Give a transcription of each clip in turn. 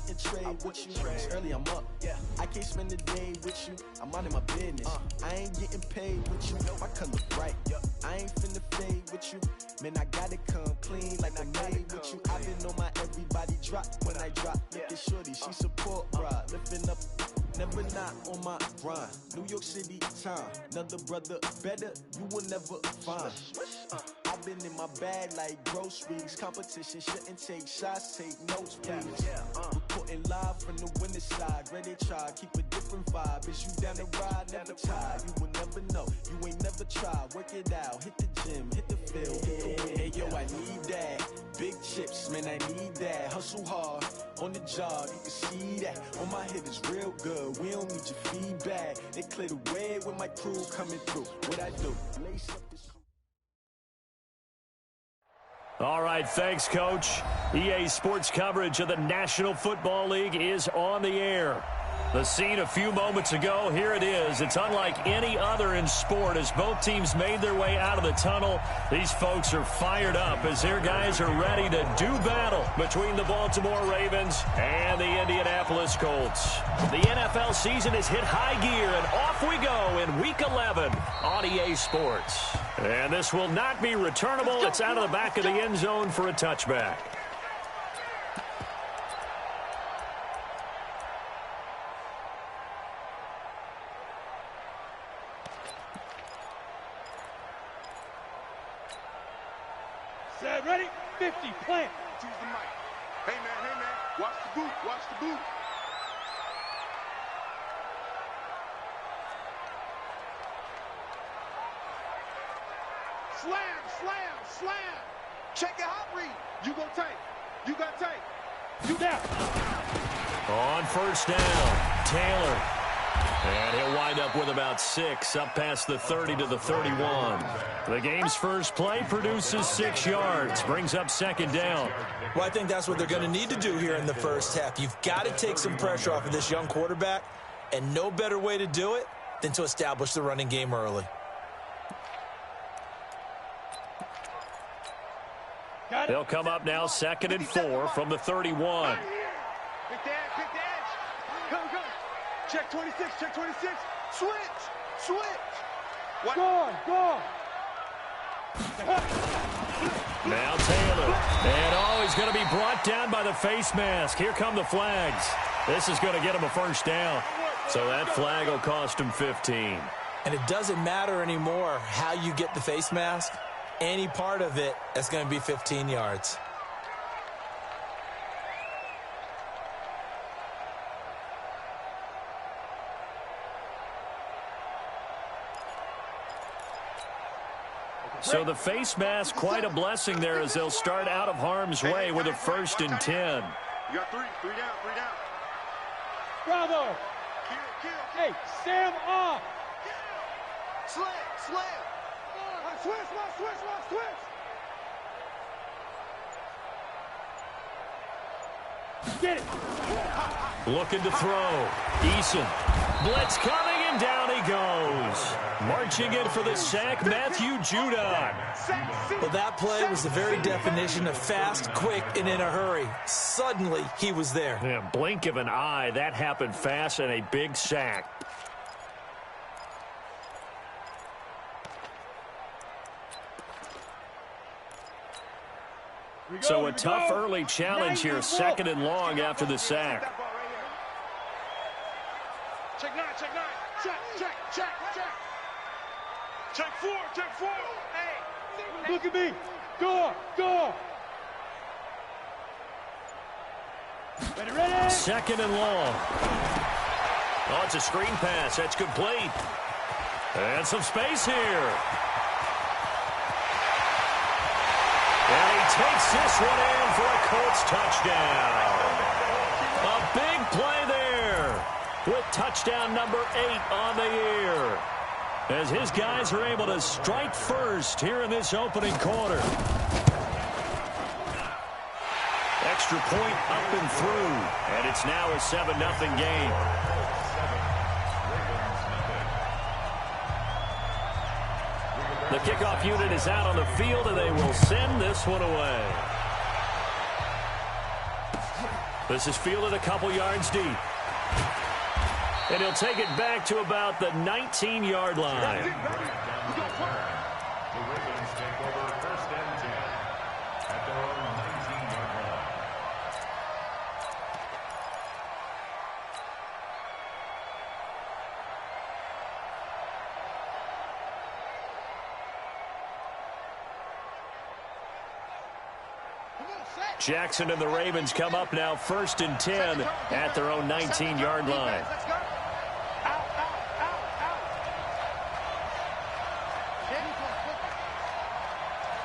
wouldn't trade with you. It's early, I'm up. I can't spend the day with you. I'm minding my business. I ain't getting paid with you. My color bright. I ain't finna fade with you. Man, I gotta come clean like I made with you. I've been on my everybody drop when I drop. Look at shorty, she support ride. Lifting up, never not on my grind. New York City time. Another brother better, you will never find. I've been in my bag like groceries. Competition shouldn't take shots, take notes, please. Reporting live from the winning side. Ready to try, keep a different vibe. Is you down the ride, never tired. You will never know, you ain't never tried. Work it out, hit the gym, hit the field. Hey yo, I need that. Big chips, man, I need that. Hustle hard, on the job, you can see that. On my head is real good, we don't need your feedback. They clear the way with my crew coming through. What I do, lace up this. All right, thanks, Coach. EA Sports coverage of the National Football League is on the air. The scene a few moments ago, here it is. It's unlike any other in sport as both teams made their way out of the tunnel. These folks are fired up as their guys are ready to do battle between the Baltimore Ravens and the Indianapolis Colts. The NFL season has hit high gear, and off we go in Week 11 on EA Sports. And this will not be returnable. It's out of the back of the end zone for a touchback. Set, ready, 50, plant. Choose the mic. Hey man, watch the boot, watch the boot. Slam, slam, slam. Check your hot read. You gon' take. You got take. You down. On first down, Taylor. And he'll wind up with about 6, up past the 30 to the 31. The game's first play produces 6 yards, brings up second down. Well, I think that's what they're going to need to do here in the first half. You've got to take some pressure off of this young quarterback, and no better way to do it than to establish the running game early. They'll come up now 2nd and 4 from the 31. Pick the edge. Go, go. Check 26, check 26. Switch, switch. What? Go. Now Taylor. And he's going to be brought down by the face mask. Here come the flags. This is going to get him a first down. So that flag will cost him 15. And it doesn't matter anymore how you get the face mask. Any part of it, that's going to be 15 yards. So the face mask, quite a blessing there as they'll start out of harm's way with a 1st and 10. You got 3 down. Bravo. Kill. Hey, Sam off. Slam. Switch. Get it. Looking to throw. Eason. Blitz coming, and down he goes. Marching in for the sack, Matthew Judon. Well, that play was the very definition of fast, quick, and in a hurry. Suddenly, he was there. Yeah, blink of an eye, that happened fast, and a big sack. So a tough early challenge here, 2nd and long after the sack. Check 9. Check. Check 4. Hey. Look at me. Go. Ready. 2nd and long. Oh, it's a screen pass. That's complete. And some space here. And he takes this one in for a Colts touchdown. A big play there with touchdown number 8 on the year, as his guys are able to strike first here in this opening quarter. Extra point up and through, and it's now a 7-0 game. The kickoff unit is out on the field, and they will send this one away. This is fielded a couple yards deep. And he'll take it back to about the 19-yard line. The Ravens take over 1st and 10 at their own 19-yard line. Jackson and the Ravens come up now 1st and 10 at their own 19-yard line. Let's go. Out.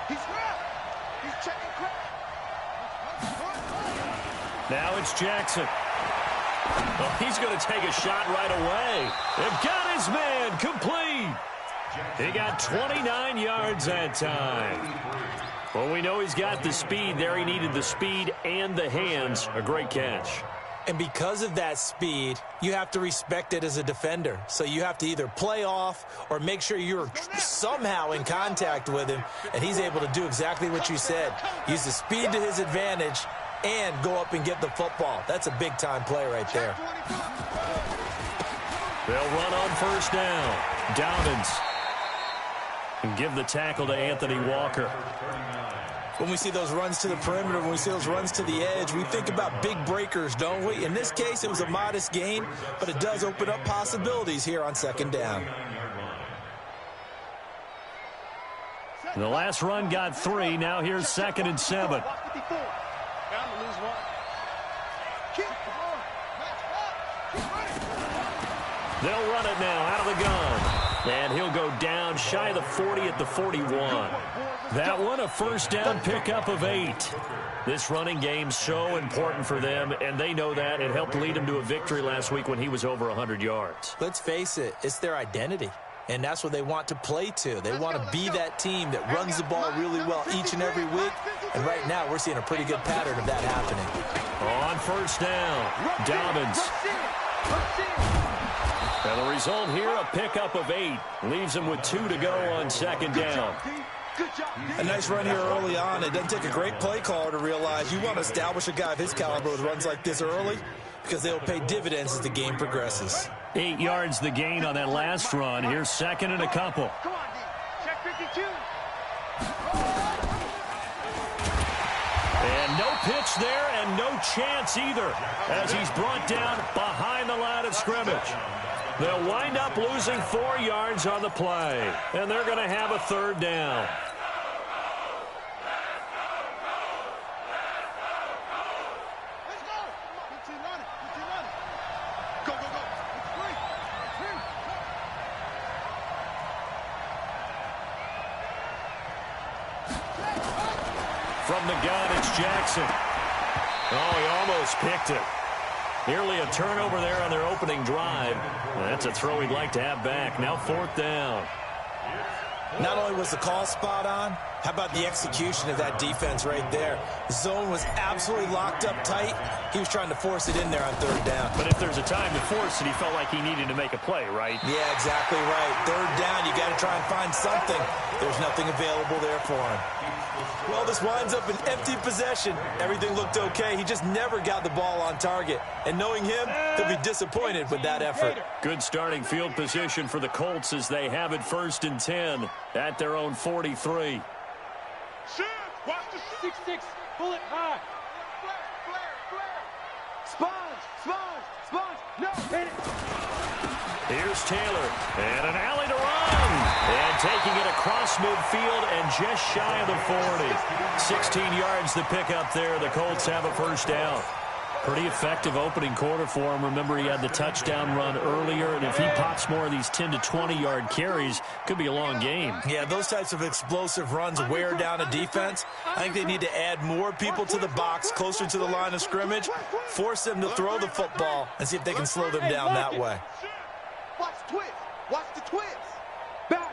He's trapped. He's checking crap. Now it's Jackson. Oh, he's going to take a shot right away. They've got his man complete. He got 29 yards that time. Well, we know he's got the speed there. He needed the speed and the hands. A great catch. And because of that speed, you have to respect it as a defender. So you have to either play off or make sure you're somehow in contact with him, and he's able to do exactly what you said. Use the speed to his advantage and go up and get the football. That's a big-time play right there. They'll run on 1st down. Dobbins. And give the tackle to Anthony Walker. When we see those runs to the perimeter, when we see those runs to the edge, we think about big breakers, don't we? In this case, it was a modest gain, but it does open up possibilities here on 2nd down. The last run got 3. Now here's 2nd and 7. Bound to lose one. They'll run it now out of the gun. And he'll go down shy of the 40 at the 41. That one a 1st down pickup of 8. This running game so important for them, and they know that. It helped lead them to a victory last week when he was over 100 yards. Let's face it, it's their identity. And that's what they want to play to. They want to be that team that runs the ball really well each and every week. And right now, we're seeing a pretty good pattern of that happening. On 1st down, Dobbins. And the result here, a pickup of 8. Leaves him with 2 to go on 2nd down. A nice run here early on. It doesn't take a great play caller to realize you want to establish a guy of his caliber with runs like this early because they'll pay dividends as the game progresses. 8 yards the gain on that last run. Here's 2nd and a couple. Come on, D. Check 52. And no pitch there and no chance either as he's brought down behind the line of scrimmage. They'll wind up losing 4 yards on the play, and they're going to have a 3rd down. Let's go. Go. It's free. From the gun, it's Jackson. Oh, he almost picked it. Nearly a turnover there on their opening drive. That's a throw he'd like to have back. Now 4th down. Not only was the call spot on, how about the execution of that defense right there? The zone was absolutely locked up tight. He was trying to force it in there on 3rd down. But if there's a time to force it, he felt like he needed to make a play, right? Yeah, exactly right. 3rd down, you got to try and find something. There's nothing available there for him. Well, this winds up an empty possession. Everything looked okay. He just never got the ball on target. And knowing him, he'll be disappointed with that effort. Good starting field position for the Colts as they have it 1st and 10 at their own 43. Watch the 6-6. Pull it high. Sponge. No. Hit it. Here's Taylor. And an alley to run. And taking it across midfield and just shy of the 40. 16 yards to pick up there. The Colts have a 1st down. Pretty effective opening quarter for him. Remember, he had the touchdown run earlier, and if he pops more of these 10 to 20-yard carries, could be a long game. Yeah, those types of explosive runs wear down a defense. I think they need to add more people to the box, closer to the line of scrimmage, force them to throw the football, and see if they can slow them down that way. Watch the twist. Watch the twist. Back.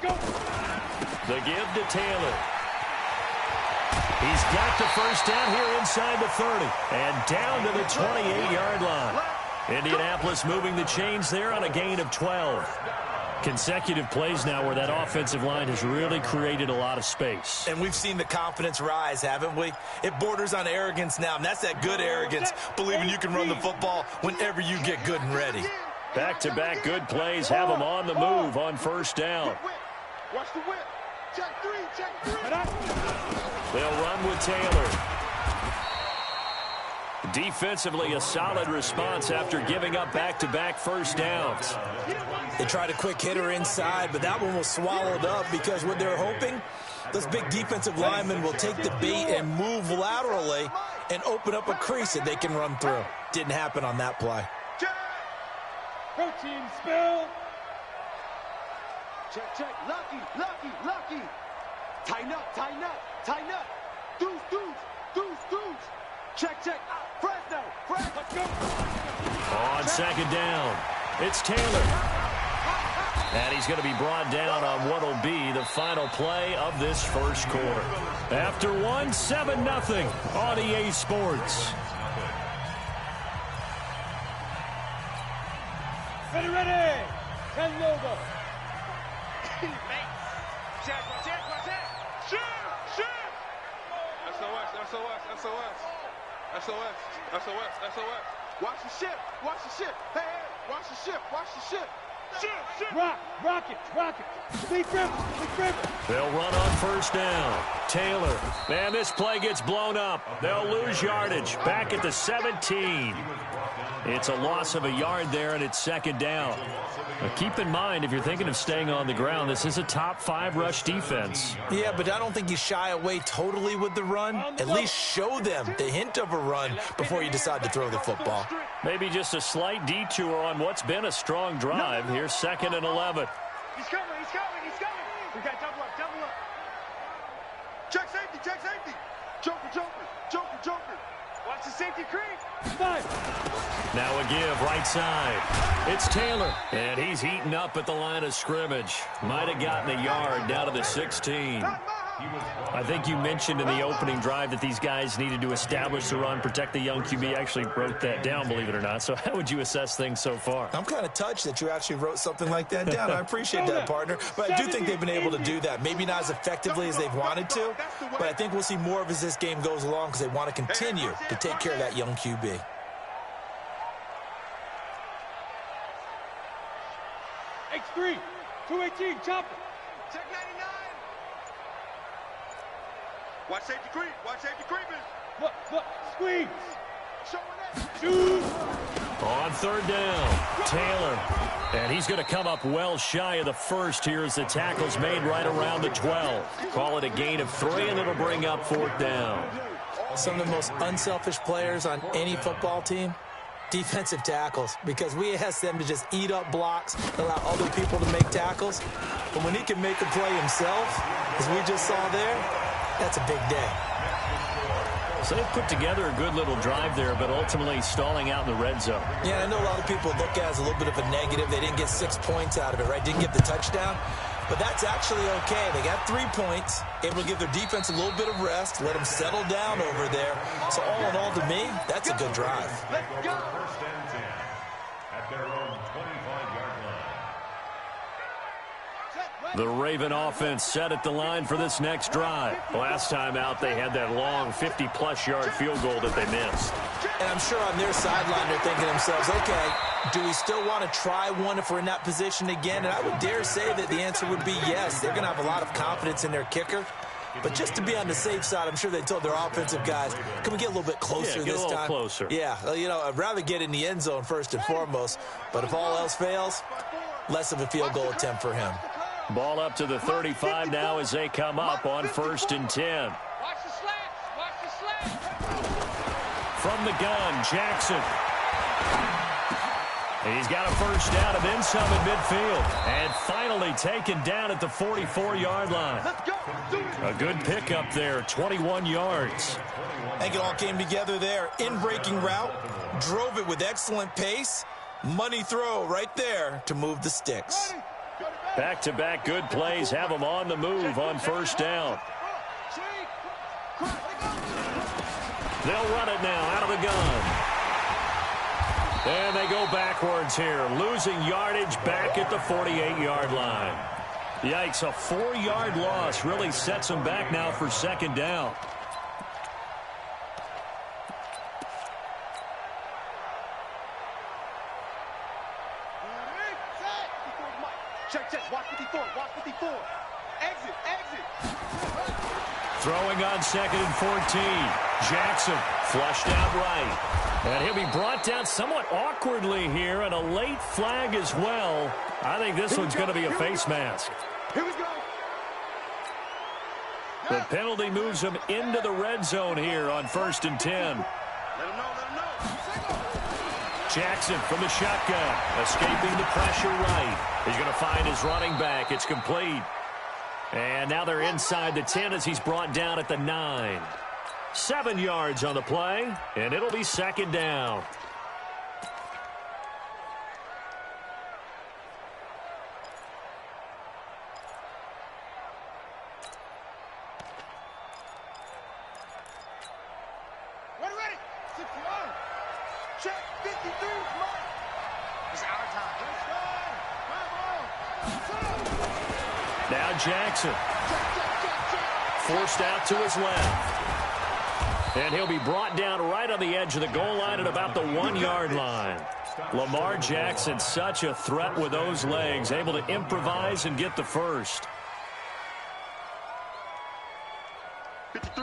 Go. The give to Taylor. He's got the 1st down here inside the 30 and down to the 28-yard line. Indianapolis moving the chains there on a gain of 12. Consecutive plays now where that offensive line has really created a lot of space. And we've seen the confidence rise, haven't we? It borders on arrogance now, and that's that good arrogance, believing you can run the football whenever you get good and ready. Back-to-back good plays have them on the move on first down. Watch the whip. Check three. They'll run with Taylor. Defensively, a solid response after giving up back-to-back first downs. They tried a quick hitter inside, but that one was swallowed up because what they're hoping, those big defensive linemen will take the bait and move laterally and open up a crease that they can run through. Didn't happen on that play. Protein spill. Check. Lucky. Tighten up. Deuce. Check. Fresno. Let's go. On second down, it's Taylor. And he's going to be brought down on what will be the final play of this first quarter. After 7-0 on EA Sports. Ready. 10 logo. Check. SOS. Watch the ship. Hey, watch the ship. Rock it. Big River. They'll run on first down. Taylor. Man, this play gets blown up. They'll lose yardage. Back at the 17. It's a loss of a yard there, and it's second down. Now, keep in mind, if you're thinking of staying on the ground, this is a top 5 rush defense. Yeah, but I don't think you shy away totally with the run. At least show them the hint of a run before you decide to throw the football. Maybe just a slight detour on what's been a strong drive. Here's 2nd and 11. He's coming. We got double up. Check safety. Joker. Watch the safety creep. Now a give right side. It's Taylor. And he's heating up at the line of scrimmage. Might have gotten a yard down to the 16. I think you mentioned in the opening drive that these guys needed to establish the run, protect the young QB. Actually wrote that down, believe it or not. So how would you assess things so far? I'm kind of touched that you actually wrote something like that down. I appreciate that, partner. But I do think they've been able to do that. Maybe not as effectively as they've wanted to, but I think we'll see more of as this game goes along because they want to continue to take care of that young QB. X3, 218, chopper. Check 99. Watch safety creeping. Look, squeeze. Showing that. Shoot. On third down, Taylor. And he's going to come up well shy of the first here as the tackle's made right around the 12. Call it a gain of 3, and it'll bring up 4th down. Some of the most unselfish players on any football team, defensive tackles, because we ask them to just eat up blocks, allow other people to make tackles. But when he can make a play himself, as we just saw there, that's a big day. So they put together a good little drive there, but ultimately stalling out in the red zone. Yeah, I know a lot of people look at it as a little bit of a negative. They didn't get 6 points out of it, right? Didn't get the touchdown. But that's actually okay. They got 3 points, able to give their defense a little bit of rest, let them settle down over there. So all in all, to me, that's a good drive. First and 10 at their own 25-yard line. The Raven offense set at the line for this next drive. Last time out, they had that long 50-plus yard field goal that they missed. And I'm sure on their sideline, they're thinking to themselves, okay, do we still want to try one if we're in that position again? And I would dare say that the answer would be yes. They're going to have a lot of confidence in their kicker. But just to be on the safe side, I'm sure they told their offensive guys, can we get a little bit closer this time? Get a little closer. Yeah, you know, I'd rather get in the end zone first and foremost. But if all else fails, less of a field goal attempt for him. Ball up to the 35 now as they come up on 1st and 10. Watch the slants. From the gun, Jackson. He's got a first down and then some at midfield. And finally taken down at the 44-yard line. A good pickup there, 21 yards. I think it all came together there. In-breaking route, drove it with excellent pace. Money throw right there to move the sticks. Back-to-back good plays have them on the move on first down. They'll run it now out of the gun. And they go backwards here, losing yardage back at the 48-yard line. Yikes, a 4-yard loss really sets them back now for second down. Check. Watch 54. Exit. Throwing on 2nd and 14. Jackson flushed out right. And he'll be brought down somewhat awkwardly here, and a late flag as well. I think this one's going to be a face mask. Here we go. The penalty moves him into the red zone here on 1st and 10. Let him know. Jackson from the shotgun, escaping the pressure right. He's going to find his running back. It's complete. And now they're inside the 10 as he's brought down at the 9. 7 yards on the play, and it'll be second down. Ready. 61. Check 53. Come on. It's our time. Now Jackson. Forced out to his left. And he'll be brought down right on the edge of the goal line at about the 1-yard line. Lamar Jackson, such a threat with those legs, able to improvise and get the first.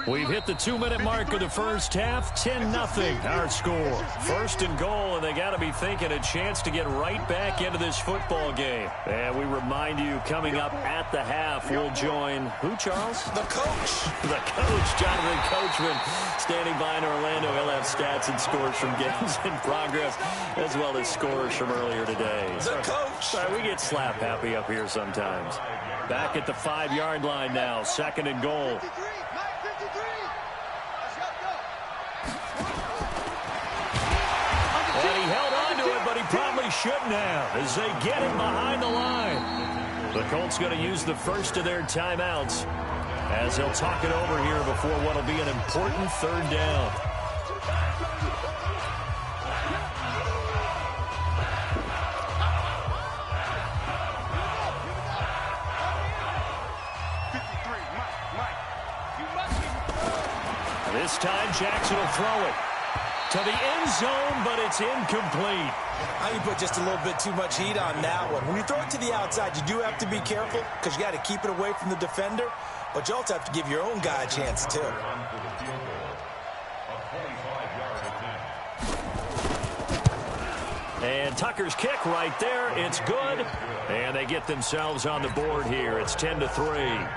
We've hit the 2-minute mark of the first half. 10-0 our score. First and goal, and they got to be thinking a chance to get right back into this football game. And we remind you, coming up at the half, we'll join who, Charles? The coach. The coach, Jonathan Coachman, standing by in Orlando. He'll have stats and scores from games in progress, as well as scores from earlier today. The coach. Sorry, we get slap happy up here sometimes. Back at the 5-yard line now, 2nd and goal. 53. And he held on to it, but he probably shouldn't have as they get him behind the line. The Colts going to use the first of their timeouts as they'll talk it over here before what will be an important 3rd down. This time Jackson will throw it to the end zone, but it's incomplete. You put just a little bit too much heat on that one. When you throw it to the outside, you do have to be careful because you got to keep it away from the defender, but you also have to give your own guy a chance too. And Tucker's kick right there. It's good. And they get themselves on the board here. It's 10-3.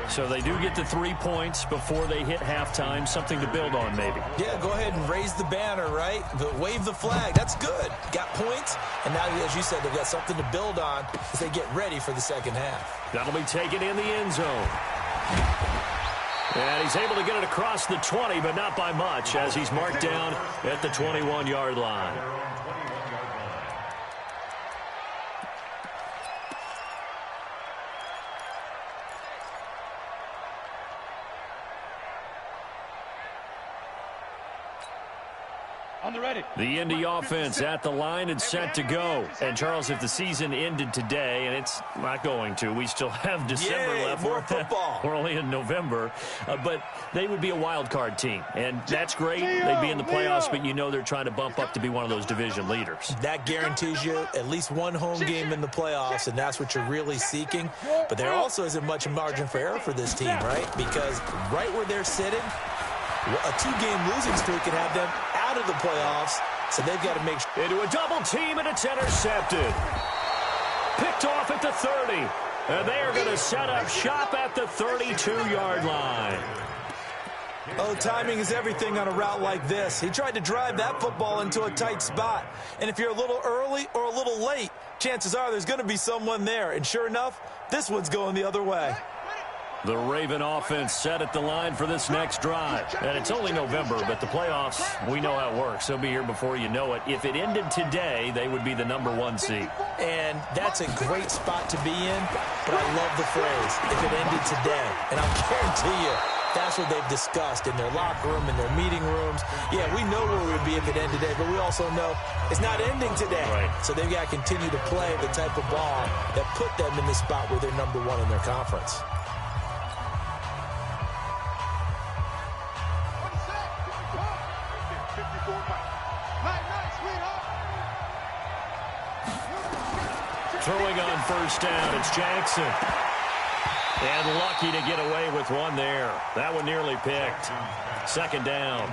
So they do get the 3 points before they hit halftime. Something to build on, maybe. Yeah, go ahead and raise the banner, right? Wave the flag. That's good. Got points, and now, as you said, they've got something to build on as they get ready for the second half. That'll be taken in the end zone. And he's able to get it across the 20, but not by much, as he's marked down at the 21-yard line. The Indy offense at the line and set to go. And, Charles, if the season ended today, and it's not going to, we still have December left. More football. We're only in November. But they would be a wild card team. And that's great. They'd be in the playoffs, but you know they're trying to bump up to be one of those division leaders. That guarantees you at least one home game in the playoffs, and that's what you're really seeking. But there also isn't much margin for error for this team, right? Because right where they're sitting, a 2-game losing streak could have them out of the playoffs, so they've got to make sure. Into a double team, and it's intercepted. Picked off at the 30. And they are going to set up shop at the 32-yard line. Oh, timing is everything on a route like this. He tried to drive that football into a tight spot. And if you're a little early or a little late, chances are there's going to be someone there. And sure enough, this one's going the other way. The Raven offense set at the line for this next drive. And it's only November, but the playoffs, we know how it works. They'll be here before you know it. If it ended today, they would be the #1 seed. And that's a great spot to be in, but I love the phrase, if it ended today. And I'll guarantee you, That's what they've discussed in their locker room, in their meeting rooms. Yeah, we know where we'd be if it ended today, but we also know it's not ending today. Right. So they've got to continue to play the type of ball that put them in the spot where they're number one in their conference. Throwing on first down, it's Jackson. And lucky to get away with one there. That one nearly picked. Second down.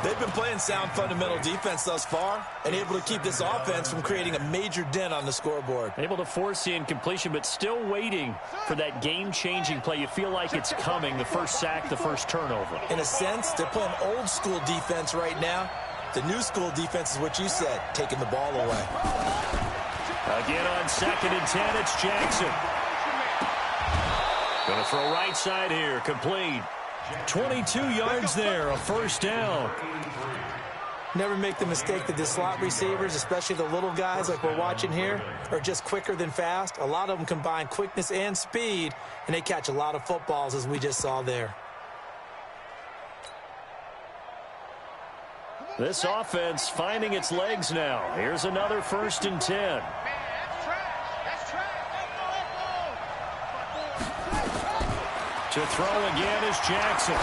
They've been playing sound fundamental defense thus far and able to keep this offense from creating a major dent on the scoreboard. Able to force the incompletion, but still waiting for that game-changing play. You feel like it's coming, the first sack, the first turnover. In a sense, they're playing old school defense right now. The new school defense is what you said, taking the ball away. Again on 2nd and 10, it's Jackson. Going to throw right side here, complete. 22 yards there, a first down. Never make the mistake that the slot receivers, especially the little guys like we're watching here, are just quicker than fast. A lot of them combine quickness and speed, and they catch a lot of footballs, as we just saw there. This offense finding its legs now. Here's another 1st and 10. To throw again is Jackson.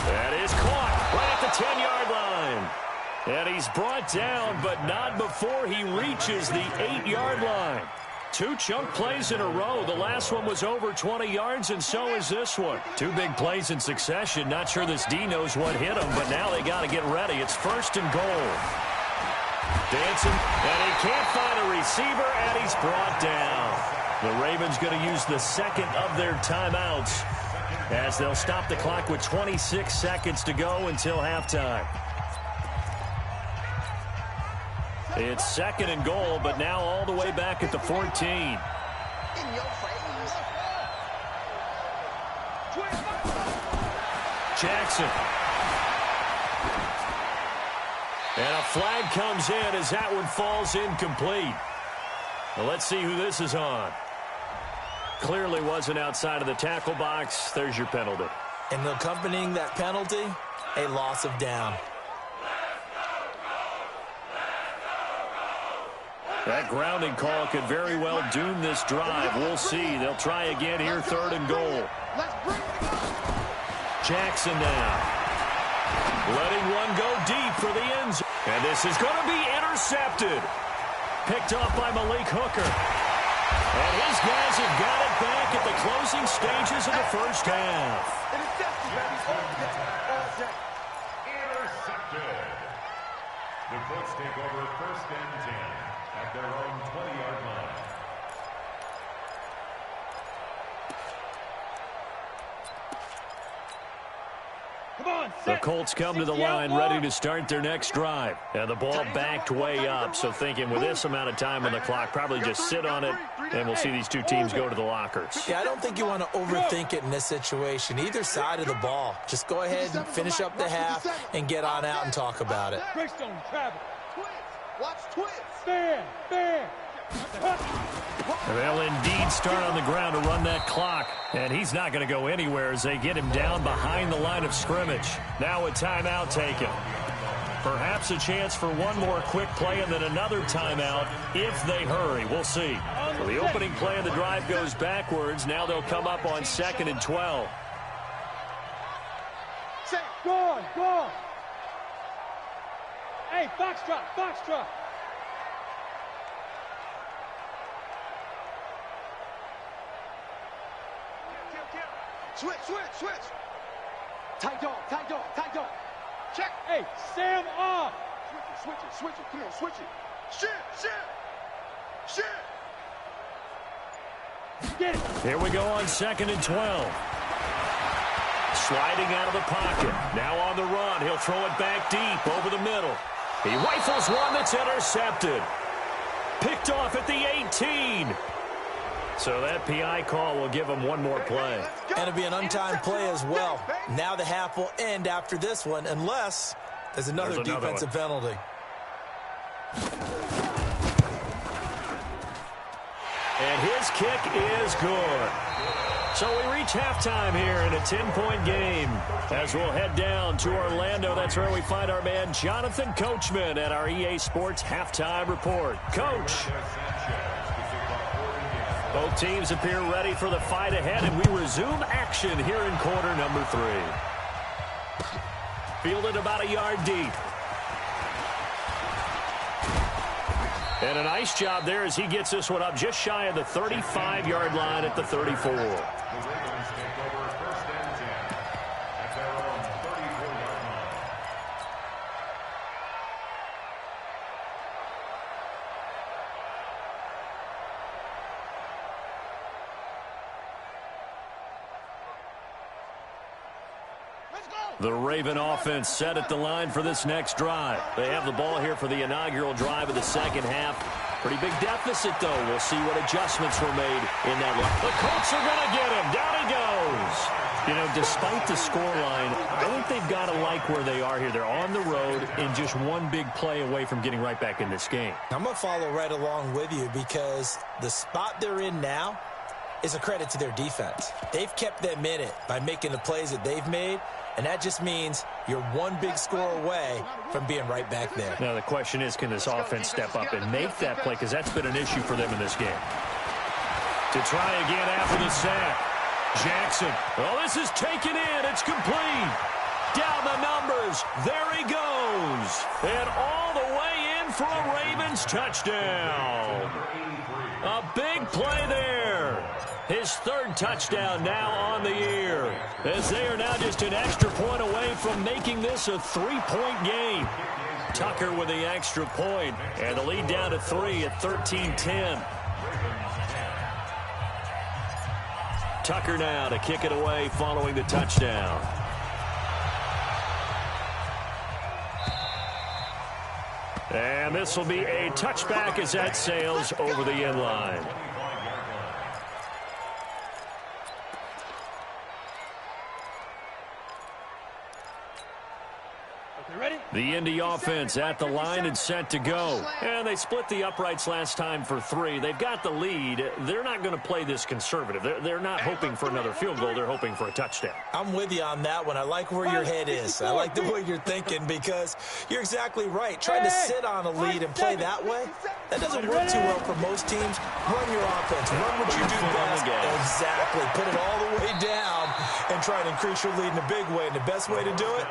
That is caught right at the 10-yard line. And he's brought down, but not before he reaches the 8-yard line. 2 chunk plays in a row. The last one was over 20 yards, and so is this one. 2 big plays in succession. Not sure this D knows what hit him, but now they got to get ready. It's 1st and goal. Dancing, and he can't find a receiver, and he's brought down. The Ravens going to use the second of their timeouts as they'll stop the clock with 26 seconds to go until halftime. It's 2nd and goal, but now all the way back at the 14. Jackson. And a flag comes in as that one falls incomplete. Well, let's see who this is on. Clearly wasn't outside of the tackle box. There's your penalty. And accompanying that penalty, a loss of down. That grounding call could very well doom this drive. We'll see. They'll try again here, 3rd and goal. Jackson now. Letting one go deep for the end zone. And this is going to be intercepted. Picked off by Malik Hooker. And his guys have got it back at the closing stages of the first half. Intercepted. The Colts take over 1st and 10 at their own 20-yard line. The Colts come to the line ready to start their next drive. And the ball backed way up, so thinking with this amount of time on the clock, probably just sit on it, and we'll see these 2 teams go to the lockers. Yeah, I don't think you want to overthink it in this situation. Either side of the ball. Just go ahead and finish up the half and get on out and talk about it. Watch twist. Stand. They'll indeed start on the ground to run that clock. And he's not going to go anywhere as they get him down behind the line of scrimmage. Now a timeout taken. Perhaps a chance for one more quick play and then another timeout if they hurry. We'll see. So the opening play of the drive goes backwards. Now they'll come up on 2nd and 12. Go on. Hey, foxtrot. Switch. Tight dog. Check. Hey, Sam off. Switch it. Come on, switch it. Shit. Get it. Here we go on 2nd and 12. Sliding out of the pocket. Now on the run. He'll throw it back deep over the middle. He rifles one that's intercepted. Picked off at the 18. So that PI call will give him one more play. And it'll be an untimed play as well. Now the half will end after this one unless there's another defensive penalty. And his kick is good. So we reach halftime here in a 10-point game. As we'll head down to Orlando, that's where we find our man Jonathan Coachman at our EA Sports Halftime Report. Coach. Both teams appear ready for the fight ahead, and we resume action here in quarter number 3. Fielded about a yard deep. And a nice job there as he gets this one up just shy of the 35-yard line at the 34. The Raven offense set at the line for this next drive. They have the ball here for the inaugural drive of the second half. Pretty big deficit, though. We'll see what adjustments were made in that line. The Colts are going to get him. Down he goes. You know, despite the scoreline, I think they've got to like where they are here. They're on the road and just one big play away from getting right back in this game. I'm going to follow right along with you because the spot they're in now is a credit to their defense. They've kept them in it by making the plays that they've made. And that just means you're one big score away from being right back there. Now, the question is, can this offense step up and make that play? Because that's been an issue for them in this game. To try again after the sack. Jackson. Oh, this is taken in. It's complete. Down the numbers. There he goes. And all the way in for a Ravens touchdown. A big play there. His third touchdown now on the year, as they are now just an extra point away from making this a 3-point game. Tucker with the extra point, and the lead down to 3 at 13-10. Tucker now to kick it away following the touchdown. And this will be a touchback as that sails over the end line. The Indy offense at the line and set to go. And they split the uprights last time for 3. They've got the lead. They're not going to play this conservative. They're not hoping for another field goal. They're hoping for a touchdown. I'm with you on that one. I like where your head is. I like the way you're thinking because you're exactly right. Trying to sit on a lead and play that way, that doesn't work too well for most teams. Run your offense. Run what you do best. Exactly. Put it all the way down and try and increase your lead in a big way. And the best way to do it,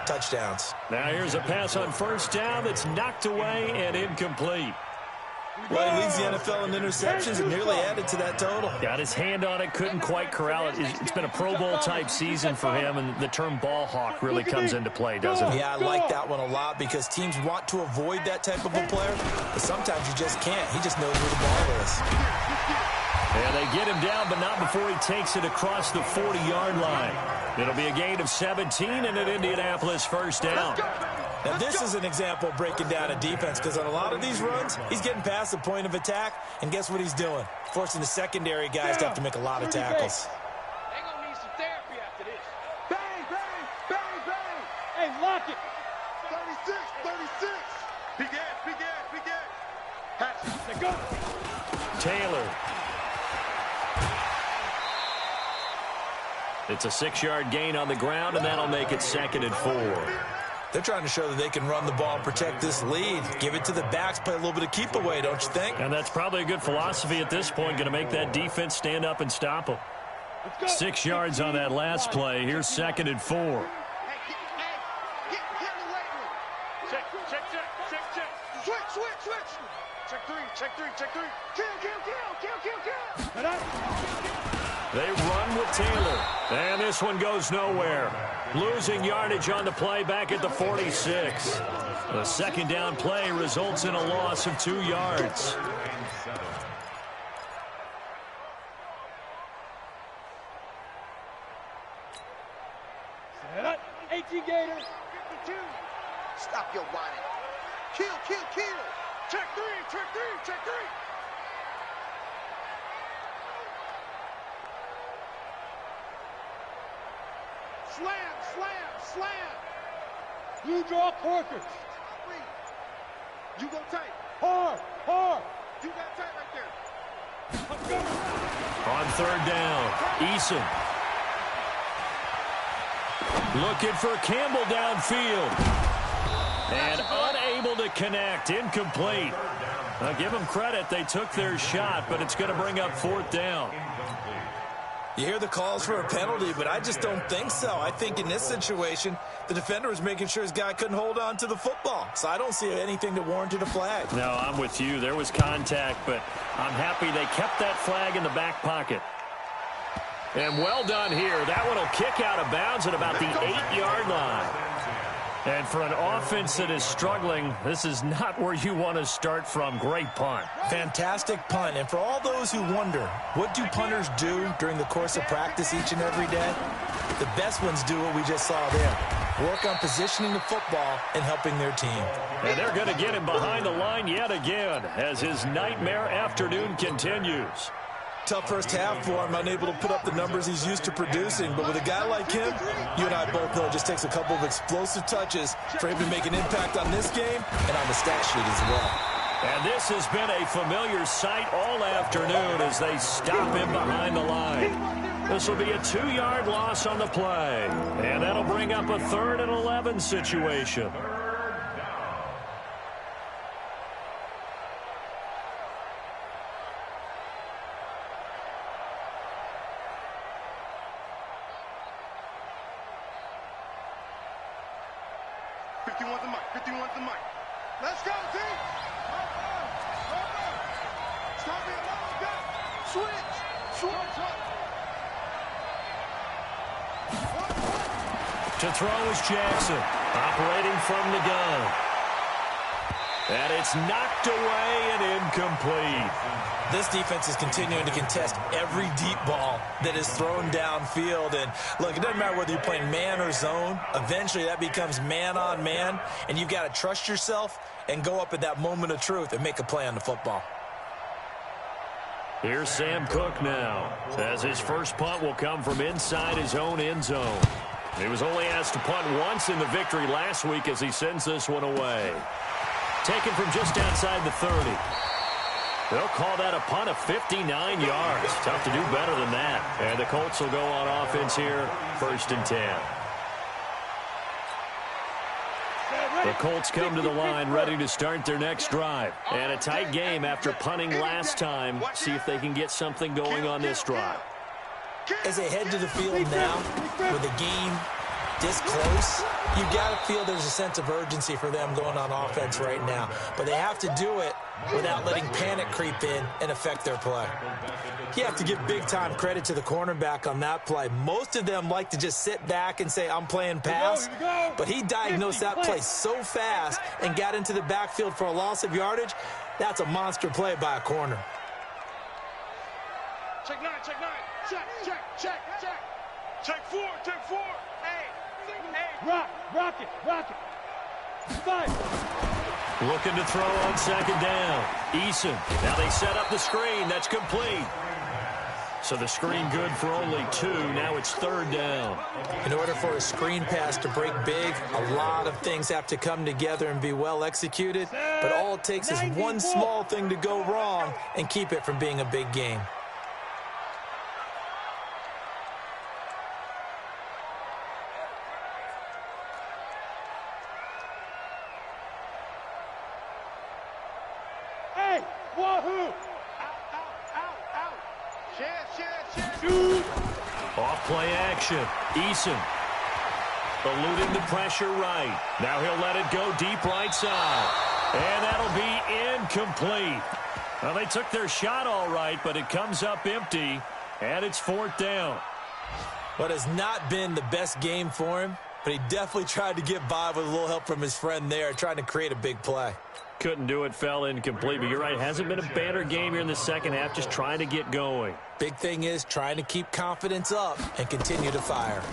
touchdowns. Now here's a pass on first down that's knocked away and incomplete. Well, he leads the NFL in interceptions and nearly added to that total. Got his hand on it, couldn't quite corral it. It's been a Pro Bowl-type season for him, and the term ball hawk really comes into play, doesn't it? Yeah, I like that one a lot because teams want to avoid that type of a player, but sometimes you just can't. He just knows where the ball is. And they get him down, but not before he takes it across the 40-yard line. It'll be a gain of 17 and an Indianapolis first down. Now, this is an example of breaking down a defense because on a lot of these runs, he's getting past the point of attack, and guess what he's doing? Forcing the secondary guys to have to make a lot of tackles. They're going to need some therapy after this. Bang, bang, bang, bang. Hey, lock it. 36, 36. Big ass, big ass, big ass. Hatch, let's go. Taylor. It's a 6-yard gain on the ground, and that'll make it 2nd and 4. They're trying to show that they can run the ball and protect this lead. Give it to the backs, play a little bit of keep away, don't you think? And that's probably a good philosophy at this point, going to make that defense stand up and stop them. 6 yards on that last play. Here's 2nd and 4. Hey, get in the weight room. Check, check, check, check, check. Switch, switch, switch. Check 3, check 3, check 3. Kill, kill, kill, kill, kill, kill. They run with Taylor. And this one goes nowhere. Losing yardage on the play back at the 46. The second down play results in a loss of 2 yards. Set up. 18 Gator. 52. Stop your whining. Kill, kill, kill. Check 3, check 3, check 3. Slam, slam, slam. You draw Corker. You go tight. Hard, hard. You got tight right there. On third down, Eason. Looking for Campbell downfield. And unable to connect. Incomplete. I'll give them credit. They took their shot, but it's going to bring up fourth down. You hear the calls for a penalty, but I just don't think so. I think in this situation, the defender was making sure his guy couldn't hold on to the football. So I don't see anything that warranted a flag. No, I'm with you. There was contact, but I'm happy they kept that flag in the back pocket. And well done here. That one will kick out of bounds at about the 8-yard line. And for an offense that is struggling, this is not where you want to start from. Great punt. Fantastic punt. And for all those who wonder, what do punters do during the course of practice each and every day? The best ones do what we just saw there. Work on positioning the football and helping their team. And they're going to get him behind the line yet again as his nightmare afternoon continues. Tough first half for him, unable to put up the numbers he's used to producing. But with a guy like him, you and I both know it just takes a couple of explosive touches for him to make an impact on this game and on the stat sheet as well. And this has been a familiar sight all afternoon as they stop him behind the line. This will be a 2-yard loss on the play. And that'll bring up a 3rd and 11 situation. Let's go, team. Stop me alone, back. Switch. To throw is Jackson, operating from the gun. And it's knocked away and incomplete. This defense is continuing to contest every deep ball that is thrown downfield. And, look, it doesn't matter whether you're playing man or zone. Eventually, that becomes man-on-man, and you've got to trust yourself and go up at that moment of truth and make a play on the football. Here's Sam Cook now, as his first punt will come from inside his own end zone. He was only asked to punt once in the victory last week as he sends this one away. Taken from just outside the 30. They'll call that a punt of 59 yards. Tough to do better than that. And the Colts will go on offense here, 1st and 10. The Colts come to the line ready to start their next drive. And a tight game after punting last time. See if they can get something going on this drive. As they head to the field now, with the game this close, you got to feel there's a sense of urgency for them going on offense right now. But they have to do it without letting panic creep in and affect their play. You have to give big-time credit to the cornerback on that play. Most of them like to just sit back and say, I'm playing pass. But he diagnosed that play so fast and got into the backfield for a loss of yardage. That's a monster play by a corner. Check 9. Check. Check 4. Hey. Rock it. Fight. Looking to throw on 2nd down. Eason. Now they set up the screen. That's complete. So the screen good for only 2. Now it's 3rd down. In order for a screen pass to break big, a lot of things have to come together and be well executed. But all it takes is one small thing to go wrong and keep it from being a big game. Wahoo! Out. Shoot! Off play action. Eason. Eluding the pressure right. Now he'll let it go deep right side. And that'll be incomplete. Well, they took their shot all right, but it comes up empty. And it's 4th down. What has not been the best game for him, but he definitely tried to get by with a little help from his friend there, trying to create a big play. Couldn't do it, fell incomplete. But you're right, hasn't been a banner game here in the second half, just trying to get going. Big thing is trying to keep confidence up and continue to fire.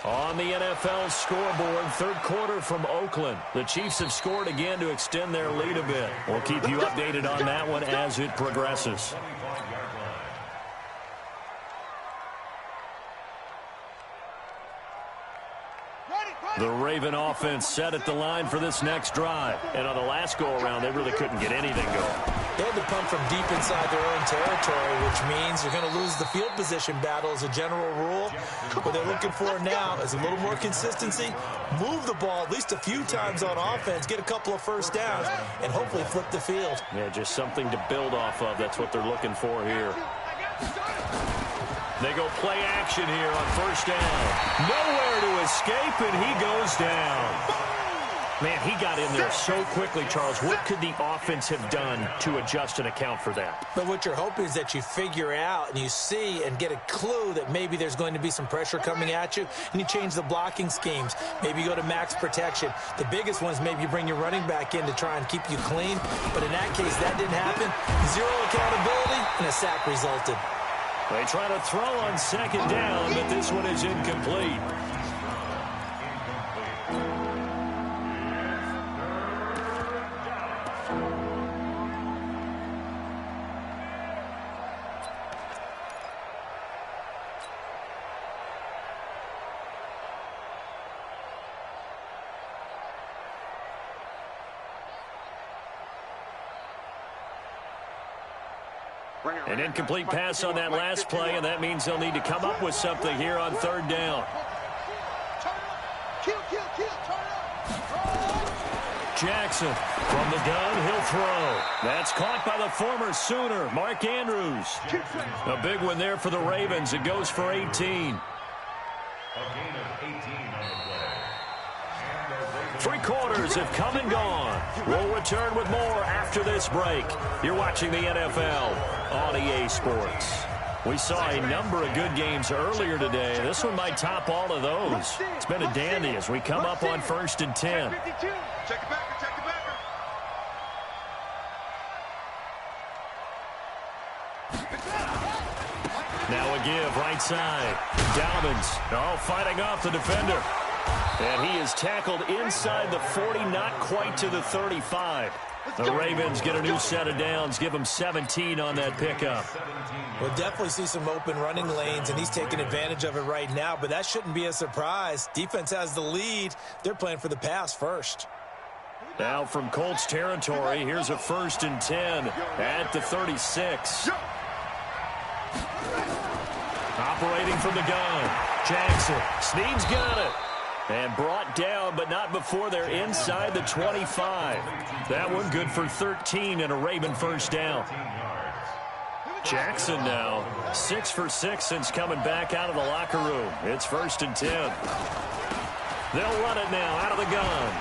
On the NFL scoreboard, 3rd quarter from Oakland. The Chiefs have scored again to extend their lead a bit. We'll keep you updated on that one as it progresses. The Raven offense set at the line for this next drive. And on the last go-around, they really couldn't get anything going. They had to punt from deep inside their own territory, which means you're going to lose the field position battle as a general rule. What they're looking for now is a little more consistency, move the ball at least a few times on offense, get a couple of first downs, and hopefully flip the field. Yeah, just something to build off of. That's what they're looking for here. They go play action here on first down. Nowhere to escape, and he goes down. Man, he got in there so quickly, Charles. What could the offense have done to adjust and account for that? But what you're hoping is that you figure out and you see and get a clue that maybe there's going to be some pressure coming at you, and you change the blocking schemes. Maybe you go to max protection. The biggest one is maybe you bring your running back in to try and keep you clean. But in that case, that didn't happen. Zero accountability, and a sack resulted. They try to throw on second down, but this one is incomplete. An incomplete pass on that last play, and that means they'll need to come up with something here on third down. Jackson from the gun, he'll throw. That's caught by the former Sooner, Mark Andrews. A big one there for the Ravens. It goes for 18. A gain of 18 on the play. 3 quarters have come and gone. We'll return with more after this break. You're watching the NFL on EA Sports. We saw a number of good games earlier today. This one might top all of those. It's been a dandy as we come up on 1st and 10. Check it back, check it back. Now a give right side. Dobbins, fighting off the defender. And he is tackled inside the 40, not quite to the 35. The Ravens get a new set of downs, give them 17 on that pickup. We'll definitely see some open running lanes, and he's taking advantage of it right now, but that shouldn't be a surprise. Defense has the lead. They're playing for the pass first. Now from Colts territory, here's a 1st and 10 at the 36. Operating from the gun. Jackson. Snead's got it. And brought down, but not before they're inside the 25. That one good for 13 and a Raven first down. Jackson now 6 for 6 since coming back out of the locker room. It's 1st and 10. They'll run it now out of the gun.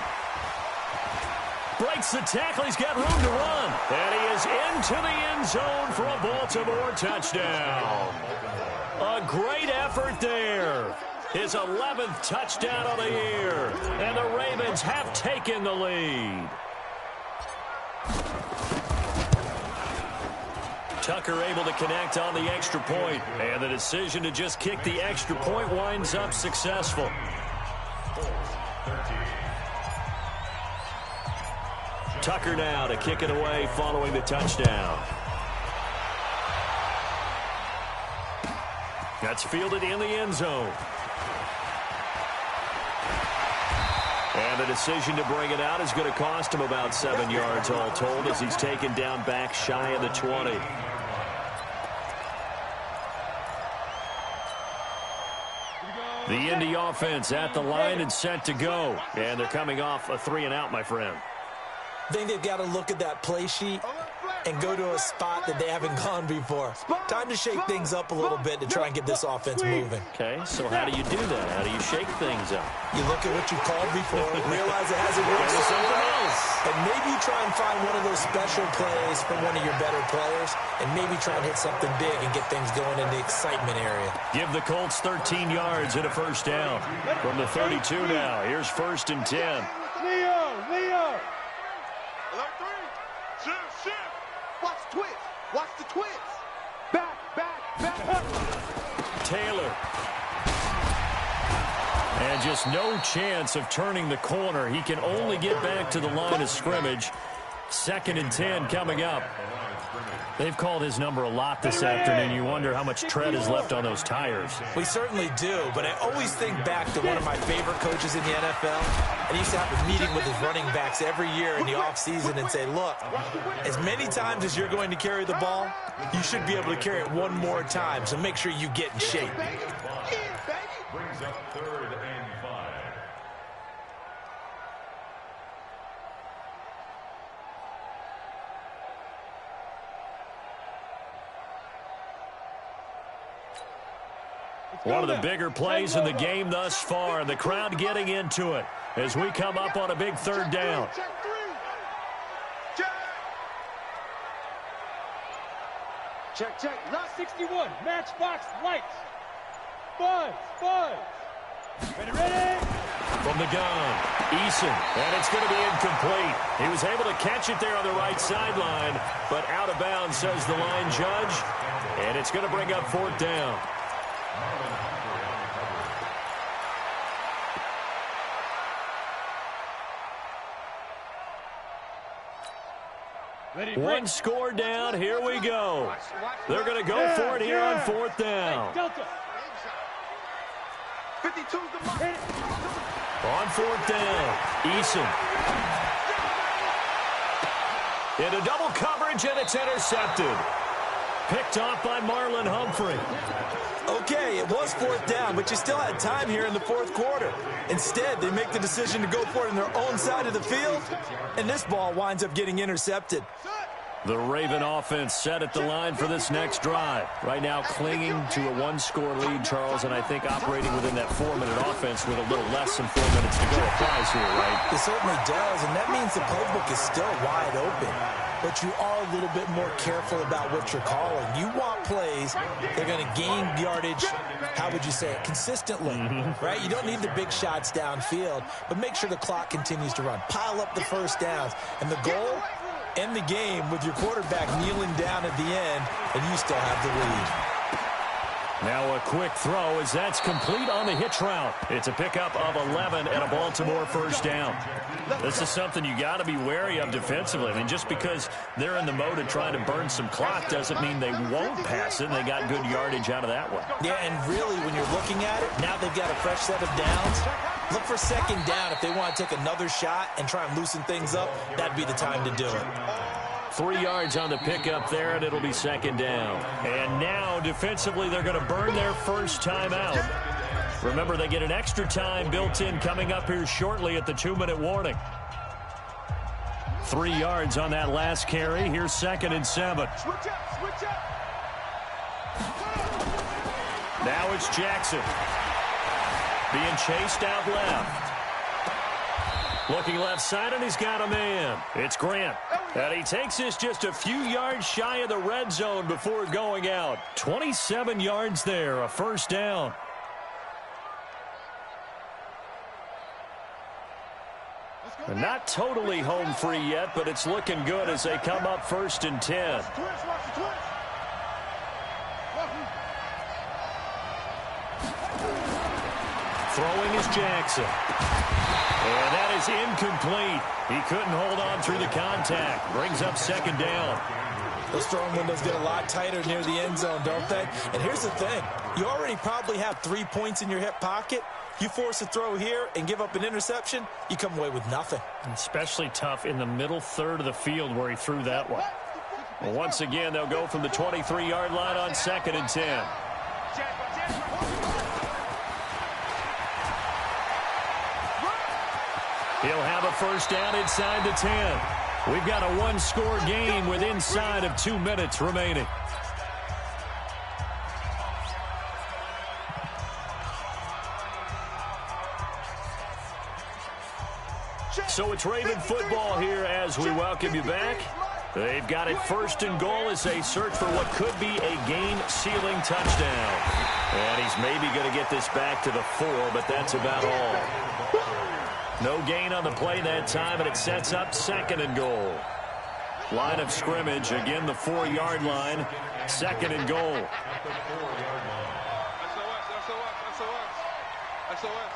Breaks the tackle. He's got room to run. And he is into the end zone for a Baltimore touchdown. A great effort there. His 11th touchdown of the year. And the Ravens have taken the lead. Tucker able to connect on the extra point. And the decision to just kick the extra point winds up successful. Tucker now to kick it away following the touchdown. That's fielded in the end zone. And the decision to bring it out is going to cost him about 7 yards all told as he's taken down back shy of the 20. The Indy offense at the line and set to go. And they're coming off a 3-and-out, my friend. I think they've got to look at that play sheet and go to a spot that they haven't gone before. Time to shake things up a little bit to try and get this offense moving. Okay, so how do you do that? How do you shake things up? You look at what you called before, realize it hasn't worked so well, and maybe you try and find one of those special plays from one of your better players, and maybe try and hit something big and get things going in the excitement area. Give the Colts 13 yards and a first down. From the 32 now, here's 1st and 10. Leo! Alert 3. Shift. Watch the twist. Watch the twist. Back. Taylor. And just no chance of turning the corner. He can only get back to the line of scrimmage. 2nd and 10 coming up. They've called his number a lot this afternoon. You wonder how much tread is left on those tires. We certainly do, but I always think back to one of my favorite coaches in the NFL. And he used to have a meeting with his running backs every year in the offseason and say, look, as many times as you're going to carry the ball, you should be able to carry it one more time, so make sure you get in shape. Brings up 3rd and 5. One of the bigger plays in the game thus far. The crowd getting into it as we come up on a big 3rd down. Check, check. Lot 61. Matchbox lights. Buzz. Ready. From the gun, Eason, and it's going to be incomplete. He was able to catch it there on the right sideline, but out of bounds, says the line judge, and it's going to bring up 4th down. One score down. Here we go. They're going to go for it here on 4th down. Delta. 52's the mark. On 4th down, Eason. Into double coverage, and it's intercepted. Picked off by Marlon Humphrey. Okay, it was 4th down, but you still had time here in the 4th quarter. Instead, they make the decision to go for it on their own side of the field, and this ball winds up getting intercepted. The Raven offense set at the line for this next drive. Right now clinging to a 1-score lead, Charles, and I think operating within that 4-minute offense with a little less than 4 minutes to go applies here, right? It certainly does, and that means the playbook is still wide open. But you are a little bit more careful about what you're calling. You want plays that are going to gain yardage, how would you say it, consistently, right? You don't need the big shots downfield, but make sure the clock continues to run. Pile up the first downs, and the goal, end the game with your quarterback kneeling down at the end, and you still have the lead. Now a quick throw as that's complete on the hitch route. It's a pickup of 11 and a Baltimore 1st down. This is something you got to be wary of defensively. I mean, just because they're in the mode of trying to burn some clock doesn't mean they won't pass it, and they got good yardage out of that one. Yeah, and really, when you're looking at it, now they've got a fresh set of downs. Look for 2nd down. If they want to take another shot and try and loosen things up, that'd be the time to do it. 3 yards on the pickup there, and it'll be 2nd down. And now, defensively, they're going to burn their first time out. Remember, they get an extra time built in coming up here shortly at the 2-minute warning. 3 yards on that last carry. Here's 2nd and 7. Switch up. Now it's Jackson. Being chased out left. Looking left side, and he's got a man. It's Grant. And he takes this just a few yards shy of the red zone before going out. 27 yards there, a 1st down. And not totally home free yet, but it's looking good as they come up 1st and 10. Throwing is Jackson. And that is incomplete. He couldn't hold on through the contact. Brings up 2nd down. Those throwing windows get a lot tighter near the end zone, don't they? And here's the thing. You already probably have 3 points in your hip pocket. You force a throw here and give up an interception, you come away with nothing. Especially tough in the middle 3rd of the field where he threw that one. Well, once again, they'll go from the 23-yard line on 2nd and 10. He'll have a 1st down inside the 10. We've got a 1-score game with inside of 2 minutes remaining. So it's Raven football here as we welcome you back. They've got it 1st and goal as they search for what could be a game-sealing touchdown. And he's maybe going to get this back to the 4, but that's about all. No gain on the play that time, and it sets up 2nd and goal. Line of scrimmage, again the 4-yard line, 2nd and goal. SOS.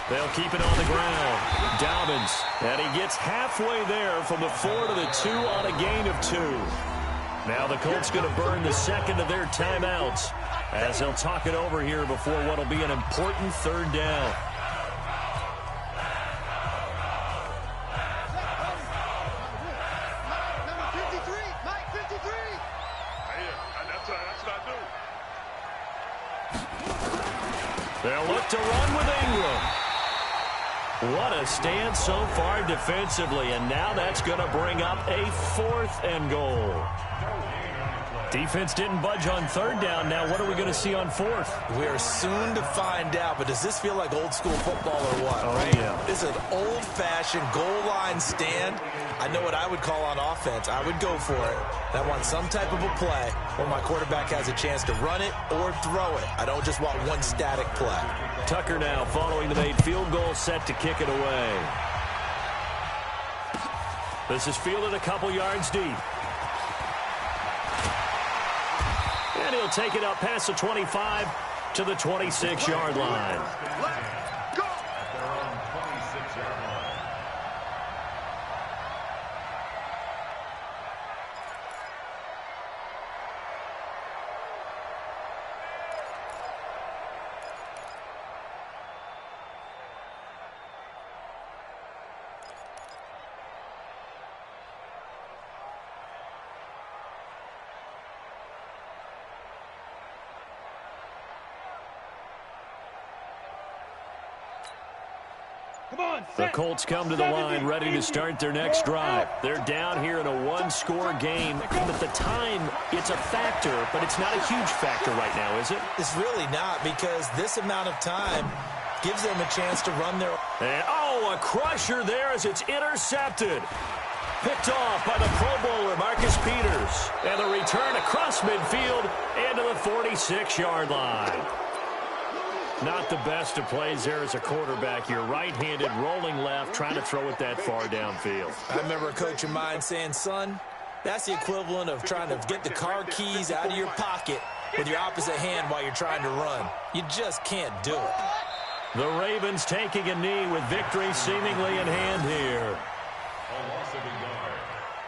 They'll keep it on the ground. Dobbins, and he gets halfway there from the 4 to the 2 on a gain of 2. Now the Colts going to burn the second of their timeouts as they'll talk it over here before what will be an important third down. They'll look to run with Ingram. What a stand so far defensively, and now that's going to bring up a 4th and goal. Defense didn't budge on third down. Now what are we going to see on 4th? We are soon to find out, but does this feel like old school football or what? Oh, right? Yeah. This is an old-fashioned goal line stand. I know what I would call on offense. I would go for it. I want some type of a play where my quarterback has a chance to run it or throw it. I don't just want one static play. Tucker now following the made field goal, set to kick it away. This is fielded a couple yards deep. And he'll take it up past the 25 to the 26-yard line. At their own 26-yard line. The Colts come to the line ready to start their next drive. They're down here in a one-score game. At the time, it's a factor, but it's not a huge factor right now, is it? It's really not, because this amount of time gives them a chance to run their... And, oh, a crusher there as it's intercepted. Picked off by the Pro Bowler, Marcus Peters. And the return across midfield into the 46-yard line. Not the best of plays there as a quarterback. You're right-handed, rolling left, trying to throw it that far downfield. I remember a coach of mine saying, son, that's the equivalent of trying to get the car keys out of your pocket with your opposite hand while you're trying to run. You just can't do it. The Ravens taking a knee with victory seemingly in hand here. A loss of a yard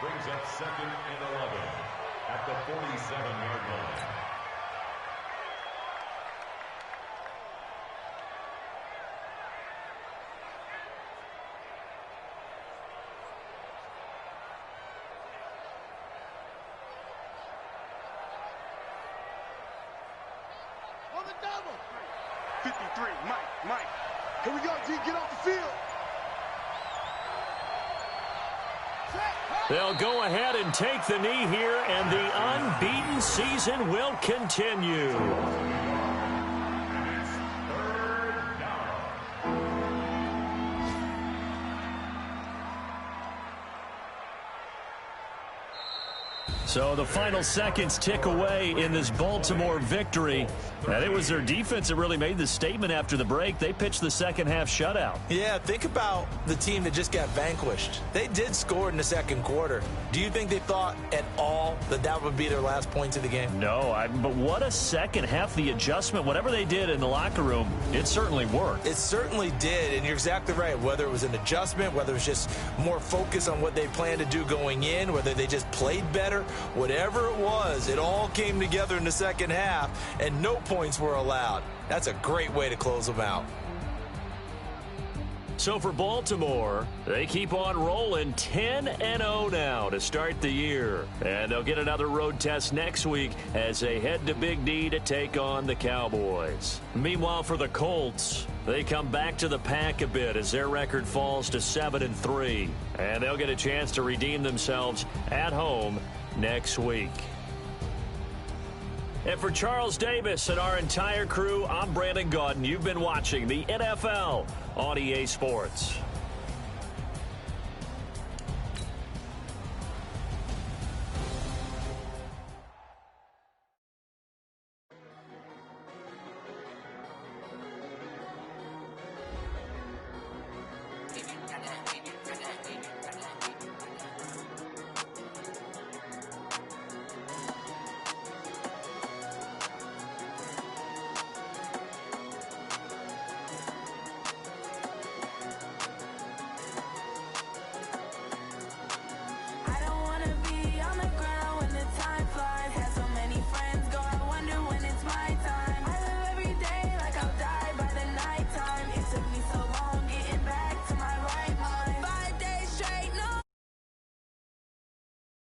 brings up 2nd and 11 at the 47-yard line. On the double. 53, Mike. Here we go, G. Get off the field. They'll go ahead and take the knee here, and the unbeaten season will continue. So the final seconds tick away in this Baltimore victory. And it was their defense that really made the statement after the break. They pitched the second half shutout. Yeah, think about the team that just got vanquished. They did score in the second quarter. Do you think they thought at all that that would be their last points of the game? No, but what a second half. The adjustment, whatever they did in the locker room, it certainly worked. It certainly did, and you're exactly right. Whether it was an adjustment, whether it was just more focus on what they planned to do going in, whether they just played better, whatever it was, it all came together in the second half, and no points were allowed. That's a great way to close them out. So for Baltimore, they keep on rolling 10-0 now to start the year. And they'll get another road test next week as they head to Big D to take on the Cowboys. Meanwhile, for the Colts, they come back to the pack a bit as their record falls to 7-3. And they'll get a chance to redeem themselves at home next week. And for Charles Davis and our entire crew, I'm Brandon Gaudin. You've been watching the NFL on EA Sports.